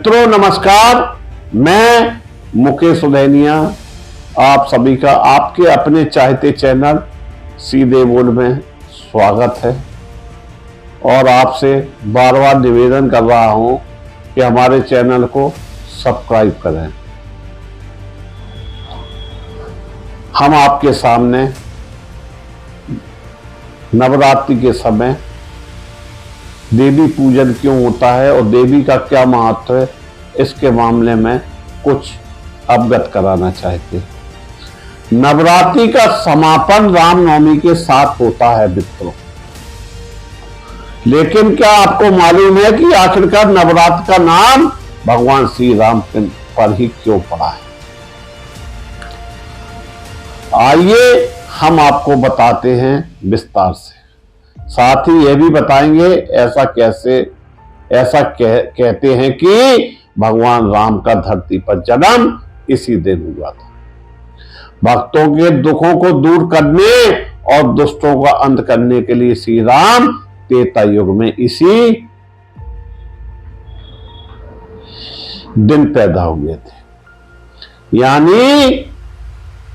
मित्रों नमस्कार, मैं मुकेश उदैनिया आप सभी का आपके अपने चाहते चैनल सीधे बोल में स्वागत है। और आपसे बार बार निवेदन कर रहा हूं कि हमारे चैनल को सब्सक्राइब करें। हम आपके सामने नवरात्रि के समय देवी पूजन क्यों होता है और देवी का क्या महत्व है, इसके मामले में कुछ अवगत कराना चाहते हैं। नवरात्रि का समापन रामनवमी के साथ होता है मित्रों, लेकिन क्या आपको मालूम है कि आखिरकार नवरात्र का नाम भगवान श्री राम पर ही क्यों पड़ा है? आइए हम आपको बताते हैं विस्तार से, साथ ही यह भी बताएंगे कहते हैं कि भगवान राम का धरती पर जन्म इसी दिन हुआ था। भक्तों के दुखों को दूर करने और दुष्टों का अंत करने के लिए श्री राम त्रेता युग में इसी दिन पैदा हुए थे, यानी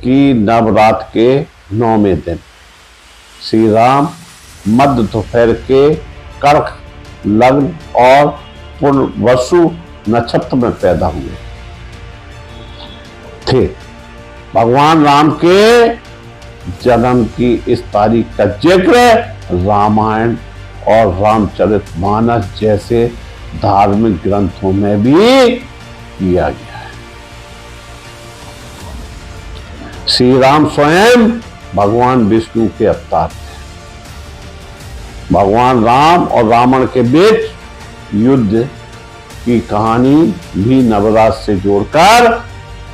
कि नवरात्र के 9वें दिन श्री राम मध्य दोपहर के कर्क लग्न और पुनर्वसु नक्षत्र में पैदा हुए थे। भगवान राम के जन्म की इस तारीख का जिक्र रामायण और रामचरितमानस जैसे धार्मिक ग्रंथों में भी किया गया है। श्री राम स्वयं भगवान विष्णु के अवतार थे। भगवान राम और रावण के बीच युद्ध की कहानी भी नवरात्र से जोड़कर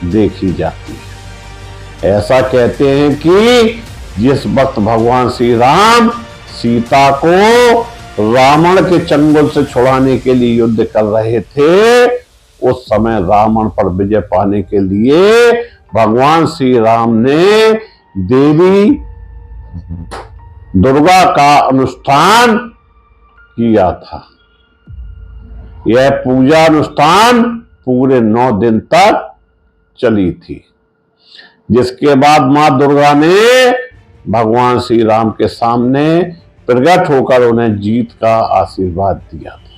देखी जाती है। ऐसा कहते हैं कि जिस वक्त भगवान श्री राम सीता को रावण के चंगुल से छुड़ाने के लिए युद्ध कर रहे थे, उस समय रावण पर विजय पाने के लिए भगवान श्री राम ने देवी दुर्गा का अनुष्ठान किया था। यह पूजा अनुष्ठान पूरे 9 दिन तक चली थी, जिसके बाद मां दुर्गा ने भगवान श्री राम के सामने प्रकट होकर उन्हें जीत का आशीर्वाद दिया था।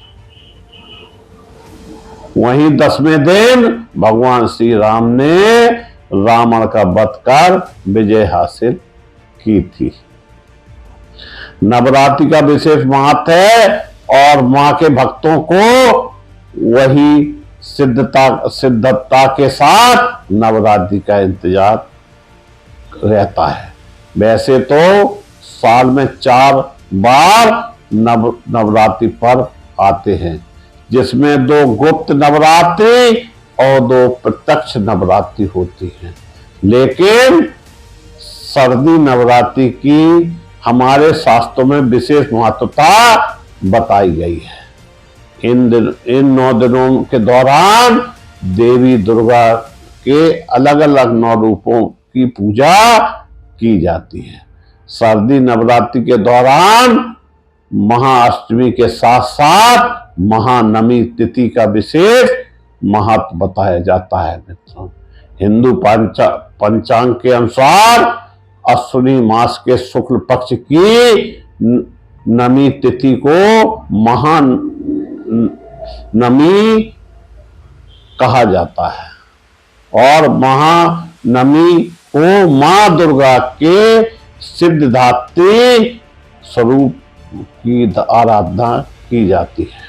वहीं 10वें दिन भगवान श्री राम ने रावण का वध कर विजय हासिल की थी। नवरात्रि का विशेष महत्व है और मां के भक्तों को वही सिद्धता के साथ नवरात्रि का इंतजार रहता है। वैसे तो साल में 4 बार नवरात्रि पर्व आते हैं, जिसमें 2 गुप्त नवरात्रि और 2 प्रत्यक्ष नवरात्रि होती हैं, लेकिन सर्दी नवरात्रि की हमारे शास्त्रों में विशेष महत्वता बताई गई है। इन 9 दिनों के दौरान देवी दुर्गा के अलग अलग 9 रूपों की पूजा की जाती है। सर्दी नवरात्रि के दौरान महाअष्टमी के साथ साथ महानवमी तिथि का विशेष महत्व बताया जाता है मित्रों। हिंदू पंचांग के अनुसार अश्विनी मास के शुक्ल पक्ष की नवमी तिथि को महानवमी कहा जाता है और महानवमी को मां दुर्गा के सिद्धिदात्री स्वरूप की आराधना की जाती है।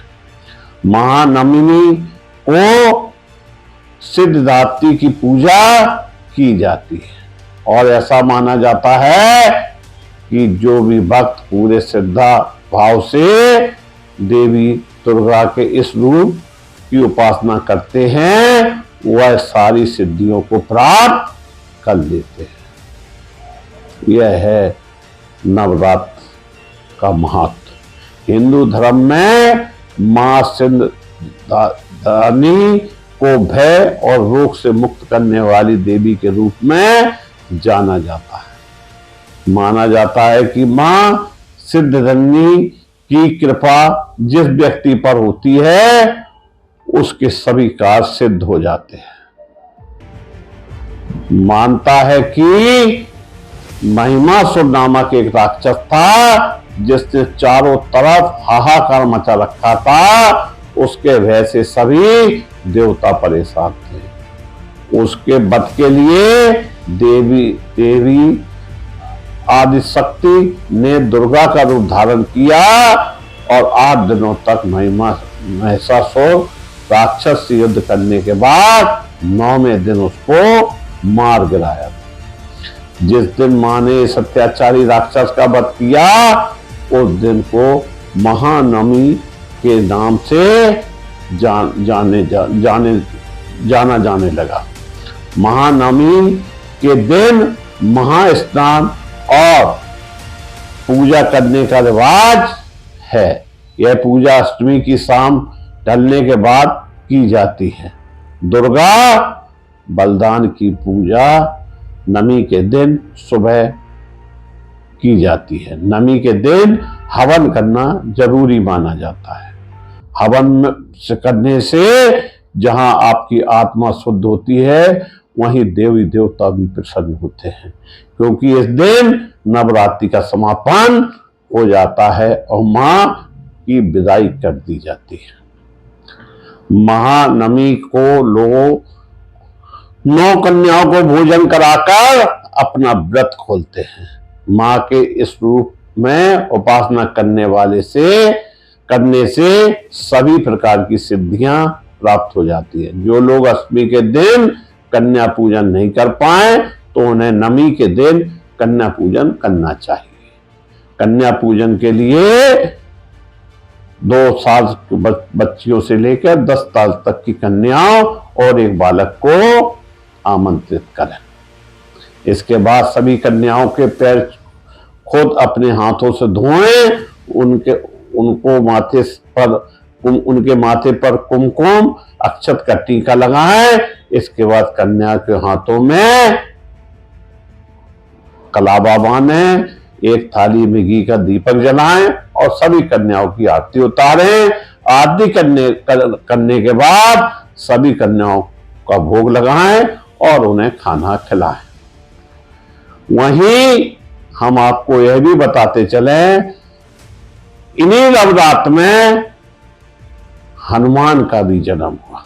महानवमी को सिद्धिदात्री की पूजा की जाती है और ऐसा माना जाता है कि जो भी भक्त पूरे श्रद्धा भाव से देवी दुर्गा के इस रूप की उपासना करते हैं, वह सारी सिद्धियों को प्राप्त कर लेते हैं। यह है नवरात्र का महत्व। हिंदू धर्म में मां सिद्धिदात्री को भय और रोग से मुक्त करने वाली देवी के रूप में जाना जाता है। माना जाता है कि मां सिद्धदात्री की कृपा जिस व्यक्ति पर होती है उसके सभी कार्य सिद्ध हो जाते हैं। मानता है कि महिमासुर नामक एक राक्षस था जिसने चारों तरफ हाहाकार मचा रखा था। उसके भय से सभी देवता परेशान थे। उसके वध के लिए देवी आदिशक्ति ने दुर्गा का रूप धारण किया और 8 दिनों तक महिषासुर राक्षस से युद्ध करने के बाद 9वें दिन उसको मार गिराया। जिस दिन मां ने इस अत्याचारी राक्षस का वध किया उस दिन को महानवमी के नाम से जाना जाने लगा। महानवमी के दिन महास्नान और पूजा करने का रिवाज है। यह पूजा अष्टमी की शाम ढलने के बाद की जाती है। दुर्गा बलिदान की पूजा नवमी के दिन सुबह की जाती है। नवमी के दिन हवन करना जरूरी माना जाता है। हवन करने से जहां आपकी आत्मा शुद्ध होती है वहीं देवी देवता भी प्रसन्न होते हैं, क्योंकि इस दिन नवरात्रि का समापन हो जाता है और मां की विदाई कर दी जाती है। महानवमी को लोग 9 कन्याओं को भोजन कराकर अपना व्रत खोलते हैं। मां के इस रूप में उपासना करने से सभी प्रकार की सिद्धियां प्राप्त हो जाती है। जो लोग अष्टमी के दिन कन्या पूजन नहीं कर पाए तो उन्हें नवमी के दिन कन्या पूजन करना चाहिए। कन्या पूजन के लिए 2 साल बच्चियों से लेकर 10 साल तक की कन्याओं और एक बालक को आमंत्रित करें। इसके बाद सभी कन्याओं के पैर खुद अपने हाथों से धोएं, उनके माथे पर कुमकुम अक्षत का टीका लगाएं। इसके बाद कन्या के हाथों में कलावा बांधें, एक थाली में घी का दीपक जलाएं और सभी कन्याओं की आरती उतारें। आरती करने के बाद सभी कन्याओं का भोग लगाएं और उन्हें खाना खिलाएं। वहीं हम आपको यह भी बताते चलें, इन्हीं नवरात्र में हनुमान का भी जन्म हुआ।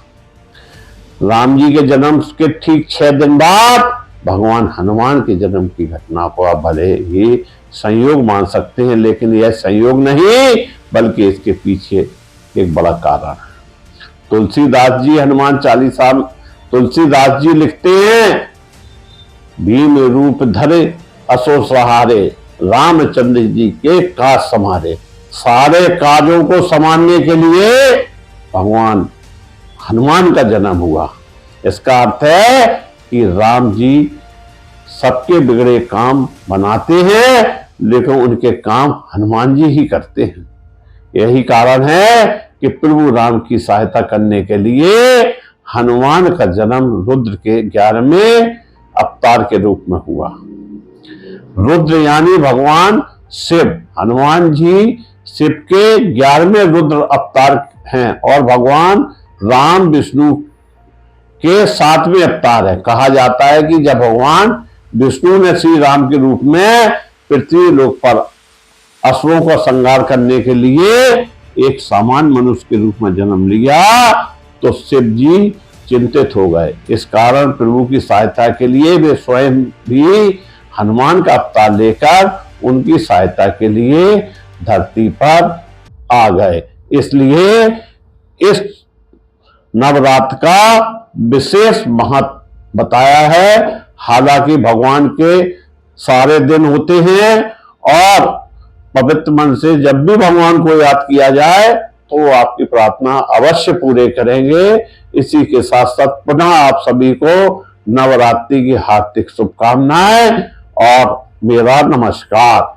राम जी के जन्म के ठीक 6 दिन बाद भगवान हनुमान के जन्म की घटना को आप भले ही संयोग मान सकते हैं, लेकिन यह संयोग नहीं बल्कि इसके पीछे एक बड़ा कारण है। तुलसीदास जी हनुमान चालीसा तुलसीदास जी लिखते हैं, भीम रूप धरे असो सहारे, रामचंद्र जी के काज संहारे। सारे काजों को संभालने के लिए भगवान हनुमान का जन्म हुआ। इसका अर्थ है कि राम जी सबके बिगड़े काम बनाते हैं, लेकिन उनके काम हनुमान जी ही करते हैं। यही कारण है कि प्रभु राम की सहायता करने के लिए हनुमान का जन्म रुद्र के 11वें अवतार के रूप में हुआ। रुद्र यानी भगवान शिव। हनुमान जी शिव के 11वें रुद्र अवतार हैं और भगवान राम विष्णु के 7वें अवतार है। कहा जाता है कि जब भगवान विष्णु ने श्री राम के रूप में पृथ्वी लोक पर असुरों का संहार करने के लिए एक सामान्य मनुष्य के रूप में जन्म लिया तो शिव जी चिंतित हो गए। इस कारण प्रभु की सहायता के लिए वे स्वयं भी हनुमान का अवतार लेकर उनकी सहायता के लिए धरती पर आ गए। इसलिए इस नवरात्र का विशेष महत्व बताया है। हालांकि भगवान के सारे दिन होते हैं और पवित्र मन से जब भी भगवान को याद किया जाए तो वो आपकी प्रार्थना अवश्य पूरे करेंगे। इसी के साथ साथ पुनः आप सभी को नवरात्रि की हार्दिक शुभकामनाएं और मेरा नमस्कार।